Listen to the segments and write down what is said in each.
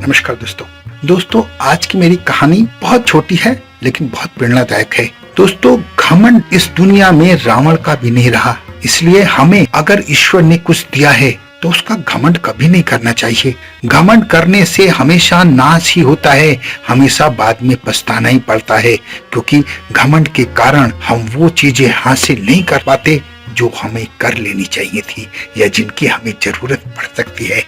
नमस्कार दोस्तों आज की मेरी कहानी बहुत छोटी है लेकिन बहुत प्रेरणादायक है। दोस्तों, घमंड इस दुनिया में रावण का भी नहीं रहा, इसलिए हमें अगर ईश्वर ने कुछ दिया है तो उसका घमंड कभी नहीं करना चाहिए। घमंड करने से हमेशा नाश ही होता है, हमेशा बाद में पछताना ही पड़ता है, क्योंकि घमंड के कारण हम वो चीजें हासिल नहीं कर पाते जो हमें कर लेनी चाहिए थी या जिनकी हमें जरूरत पड़ सकती है।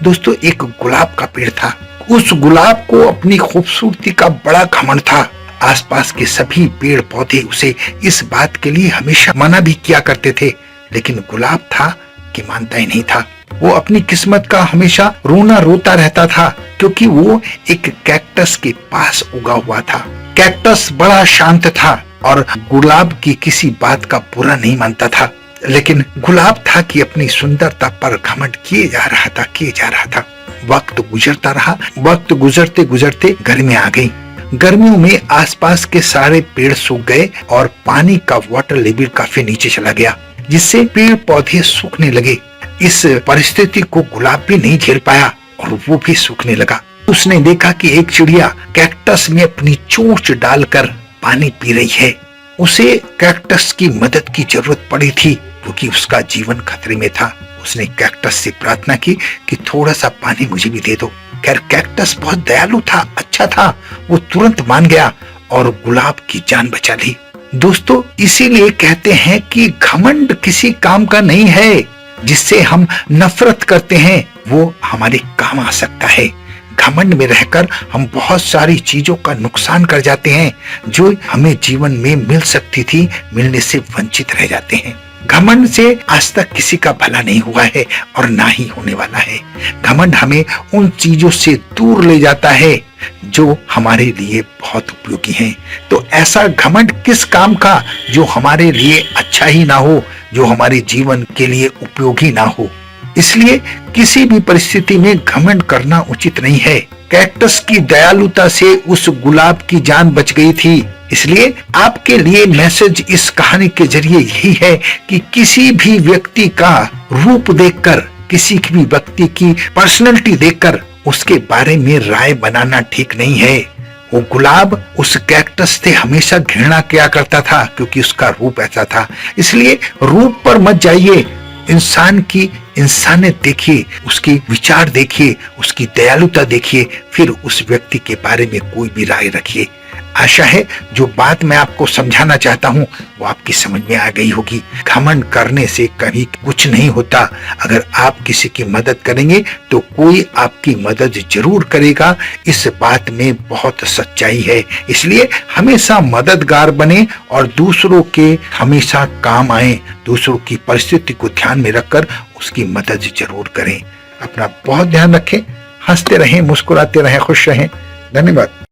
दोस्तों, एक गुलाब का पेड़ था। उस गुलाब को अपनी खूबसूरती का बड़ा घमंड था। आसपास के सभी पेड़ पौधे उसे इस बात के लिए हमेशा मना भी किया करते थे, लेकिन गुलाब था कि मानता ही नहीं था। वो अपनी किस्मत का हमेशा रोना रोता रहता था, क्योंकि वो एक कैक्टस के पास उगा हुआ था। कैक्टस बड़ा शांत था और गुलाब की किसी बात का बुरा नहीं मानता था, लेकिन गुलाब था कि अपनी सुंदरता पर घमंड किए जा रहा था। वक्त गुजरता रहा। वक्त गुजरते गुजरते गर्मियां आ गई। गर्मियों में आसपास के सारे पेड़ सूख गए और पानी का वाटर लेवल काफी नीचे चला गया, जिससे पेड़ पौधे सूखने लगे। इस परिस्थिति को गुलाब भी नहीं झेल पाया और वो भी सूखने लगा। उसने देखा कि एक चिड़िया कैक्टस में अपनी चोंच डालकर पानी पी रही है। उसे कैक्टस की मदद की जरूरत पड़ी थी, क्योंकि उसका जीवन खतरे में था। उसने कैक्टस से प्रार्थना की कि थोड़ा सा पानी मुझे भी दे दो। खैर, कैक्टस बहुत दयालु था, अच्छा था। वो तुरंत मान गया और गुलाब की जान बचा ली। दोस्तों, इसीलिए कहते हैं कि घमंड किसी काम का नहीं है। जिससे हम नफरत करते हैं वो हमारे काम आ सकता है। घमंड में रहकर हम बहुत सारी चीजों का नुकसान कर जाते हैं, जो हमें जीवन में मिल सकती थी, मिलने से वंचित रह जाते हैं। घमंड से आज तक किसी का भला नहीं हुआ है और ना ही होने वाला है। घमंड हमें उन चीजों से दूर ले जाता है जो हमारे लिए बहुत उपयोगी हैं। तो ऐसा घमंड किस काम का जो हमारे लिए अच्छा ही ना हो, जो हमारे जीवन के लिए उपयोगी ना हो। इसलिए किसी भी परिस्थिति में घमंड करना उचित नहीं है। कैक्टस की दयालुता से उस गुलाब की जान बच गई थी। इसलिए आपके लिए मैसेज इस कहानी के जरिए यही है कि किसी भी व्यक्ति का रूप देखकर, किसी भी व्यक्ति की पर्सनैलिटी देखकर उसके बारे में राय बनाना ठीक नहीं है। वो गुलाब उस कैक्टस से हमेशा घृणा किया करता था, क्योंकि उसका रूप ऐसा था। इसलिए रूप पर मत जाइए, इंसान की इंसानियत देखिए, उसके विचार देखिए, उसकी दयालुता देखिए, फिर उस व्यक्ति के बारे में कोई भी राय रखिए। आशा है जो बात मैं आपको समझाना चाहता हूँ वो आपकी समझ में आ गई होगी। घमंड करने से कभी कुछ नहीं होता। अगर आप किसी की मदद करेंगे तो कोई आपकी मदद जरूर करेगा। इस बात में बहुत सच्चाई है। इसलिए हमेशा मददगार बने और दूसरों के हमेशा काम आए। दूसरों की परिस्थिति को ध्यान में रखकर उसकी मदद जरूर करें। अपना बहुत ध्यान रखें, हंसते रहें, मुस्कुराते रहें, खुश रहें। धन्यवाद।